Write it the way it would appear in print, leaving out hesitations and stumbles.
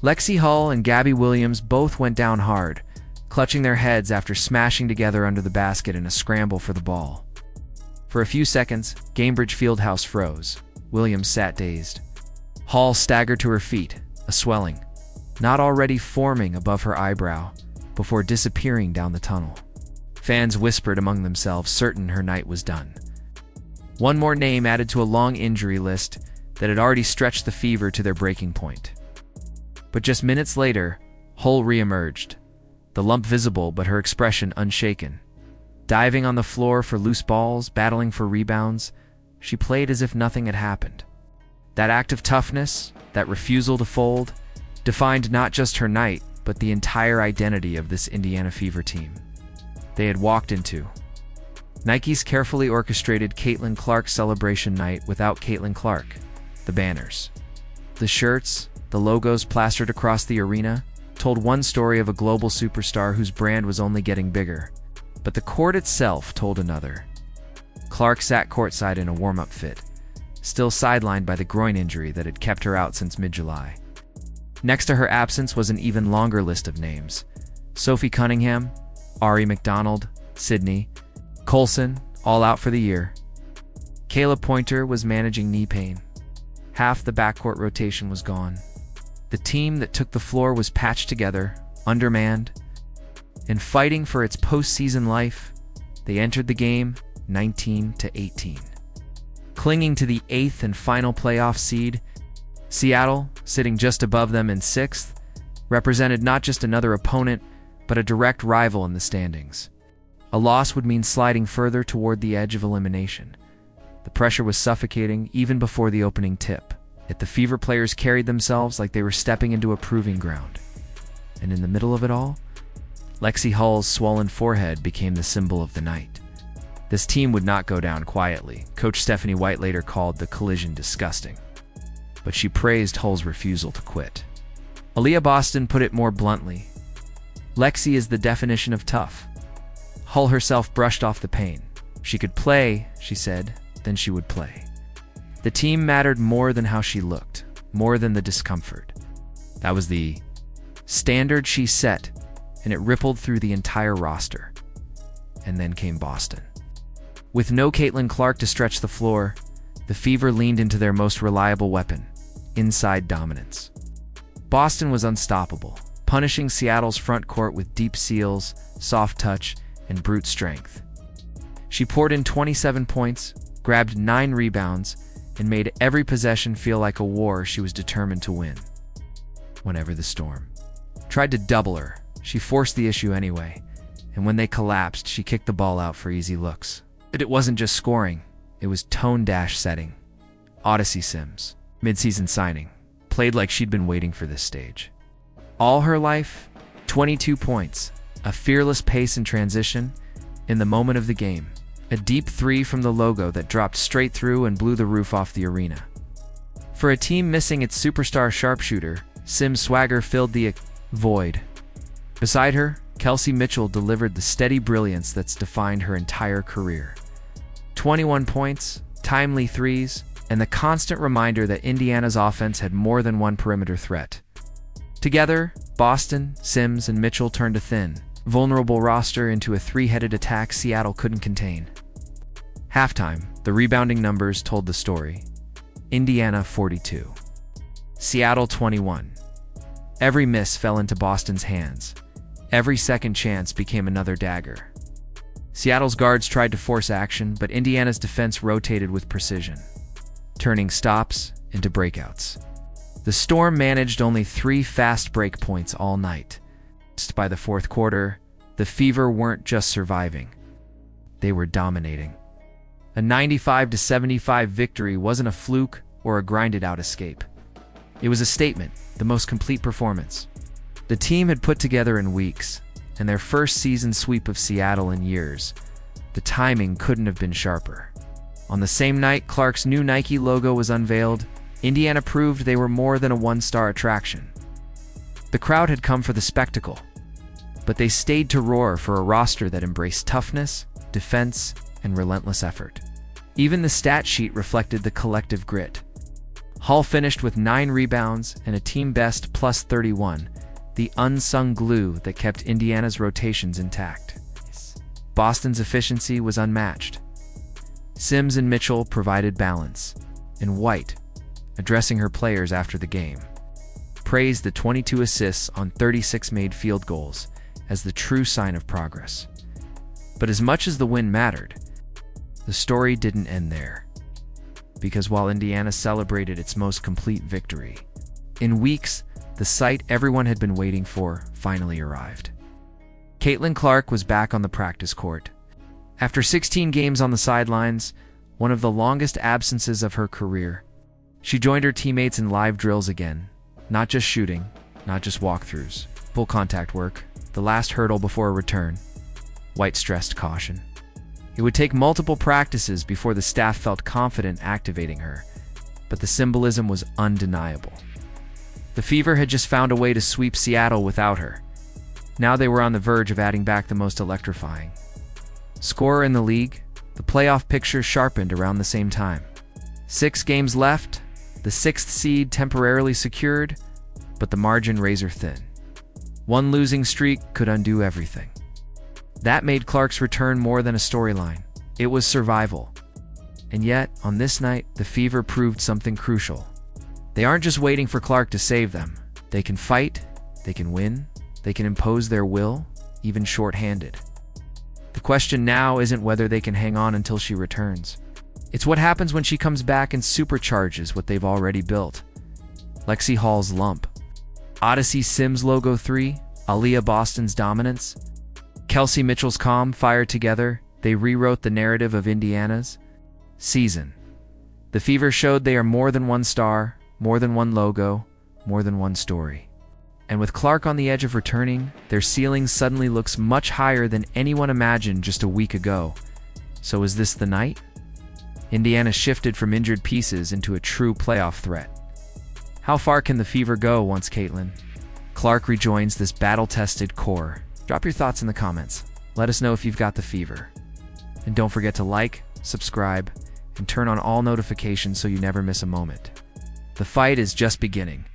Lexi Hull and Gabby Williams both went down hard, clutching their heads after smashing together under the basket in a scramble for the ball. For a few seconds, Gainbridge Fieldhouse froze. Williams sat dazed. Hull staggered to her feet, a swelling, not already forming above her eyebrow, before disappearing down the tunnel. Fans whispered among themselves, certain her night was done. One more name added to a long injury list that had already stretched the Fever to their breaking point. But just minutes later, Hull reemerged, the lump visible but her expression unshaken. Diving on the floor for loose balls, battling for rebounds, she played as if nothing had happened. That act of toughness, that refusal to fold, defined not just her night, but the entire identity of this Indiana Fever team. They had walked into Nike's carefully orchestrated Caitlin Clark celebration night without Caitlin Clark, the banners. The shirts, the logos plastered across the arena, told one story of a global superstar whose brand was only getting bigger. But the court itself told another. Clark sat courtside in a warm-up fit, still sidelined by the groin injury that had kept her out since mid-July. Next to her absence was an even longer list of names. Sophie Cunningham, Ari McDonald, Sydney, Colson, all out for the year. Kayla Pointer was managing knee pain. Half the backcourt rotation was gone. The team that took the floor was patched together, undermanned, and fighting for its postseason life, they entered the game 19-18. Clinging to the 8th and final playoff seed, Seattle, sitting just above them in 6th, represented not just another opponent, but a direct rival in the standings. A loss would mean sliding further toward the edge of elimination. The pressure was suffocating even before the opening tip, yet the Fever players carried themselves like they were stepping into a proving ground. And in the middle of it all, Lexie Hull's swollen forehead became the symbol of the night. This team would not go down quietly. Coach Stephanie White later called the collision disgusting. But she praised Hull's refusal to quit. Aaliyah Boston put it more bluntly. Lexie is the definition of tough. Hull herself brushed off the pain. She could play, she said, then she would play. The team mattered more than how she looked, more than the discomfort. That was the standard she set, and it rippled through the entire roster. And then came Boston. With no Caitlin Clark to stretch the floor, the Fever leaned into their most reliable weapon, inside dominance. Boston was unstoppable, punishing Seattle's front court with deep seals, soft touch, and brute strength. She poured in 27 points, grabbed 9 rebounds, and made every possession feel like a war she was determined to win. Whenever the Storm tried to double her, she forced the issue anyway, and when they collapsed, she kicked the ball out for easy looks. But it wasn't just scoring, it was tone-setting. Odyssey Sims, mid-season signing, played like she'd been waiting for this stage. All her life, 22 points, a fearless pace in transition, in the moment of the game, a deep 3 from the logo that dropped straight through and blew the roof off the arena. For a team missing its superstar sharpshooter, Sims' swagger filled the void. Beside her, Kelsey Mitchell delivered the steady brilliance that's defined her entire career. 21 points, timely threes, and the constant reminder that Indiana's offense had more than one perimeter threat. Together, Boston, Sims, and Mitchell turned a thin, vulnerable roster into a 3-headed attack Seattle couldn't contain. Halftime, the rebounding numbers told the story. Indiana 42. Seattle 21. Every miss fell into Boston's hands. Every second chance became another dagger. Seattle's guards tried to force action, but Indiana's defense rotated with precision, turning stops into breakouts. The Storm managed only 3 fast break points all night. By the fourth quarter, the Fever weren't just surviving. They were dominating. A 95-75 victory wasn't a fluke or a grinded-out escape. It was a statement, the most complete performance the team had put together in weeks, and their first season sweep of Seattle in years. The timing couldn't have been sharper. On the same night Clark's new Nike logo was unveiled, Indiana proved they were more than a one-star attraction. The crowd had come for the spectacle, but they stayed to roar for a roster that embraced toughness, defense, and relentless effort. Even the stat sheet reflected the collective grit. Hall finished with 9 rebounds and a team best plus 31, the unsung glue that kept Indiana's rotations intact. Boston's efficiency was unmatched. Sims and Mitchell provided balance, and White, addressing her players after the game, praised the 22 assists on 36 made field goals as the true sign of progress. But as much as the win mattered, the story didn't end there. Because while Indiana celebrated its most complete victory, in weeks, the sight everyone had been waiting for finally arrived. Caitlin Clark was back on the practice court. After 16 games on the sidelines, one of the longest absences of her career, she joined her teammates in live drills again. Not just shooting, not just walkthroughs, full contact work, the last hurdle before a return. White stressed caution. It would take multiple practices before the staff felt confident activating her, but the symbolism was undeniable. The Fever had just found a way to sweep Seattle without her. Now they were on the verge of adding back the most electrifying scorer in the league. The playoff picture sharpened around the same time. 6 games left, the 6th seed temporarily secured, but the margin razor thin. One losing streak could undo everything. That made Clark's return more than a storyline. It was survival. And yet, on this night, the Fever proved something crucial. They aren't just waiting for Clark to save them. They can fight, they can win, they can impose their will, even short-handed. The question now isn't whether they can hang on until she returns. It's what happens when she comes back and supercharges what they've already built. Lexie Hall's lump, Odyssey Sims logo 3, Aaliyah Boston's dominance, Kelsey Mitchell's calm fire together, they rewrote the narrative of Indiana's season. The Fever showed they are more than one star, more than one logo, more than one story. And with Clark on the edge of returning, their ceiling suddenly looks much higher than anyone imagined just a week ago. So is this the night? Indiana shifted from injured pieces into a true playoff threat. How far can the Fever go once Caitlin Clark rejoins this battle-tested core? Drop your thoughts in the comments. Let us know if you've got the Fever. And don't forget to like, subscribe, and turn on all notifications so you never miss a moment. The fight is just beginning.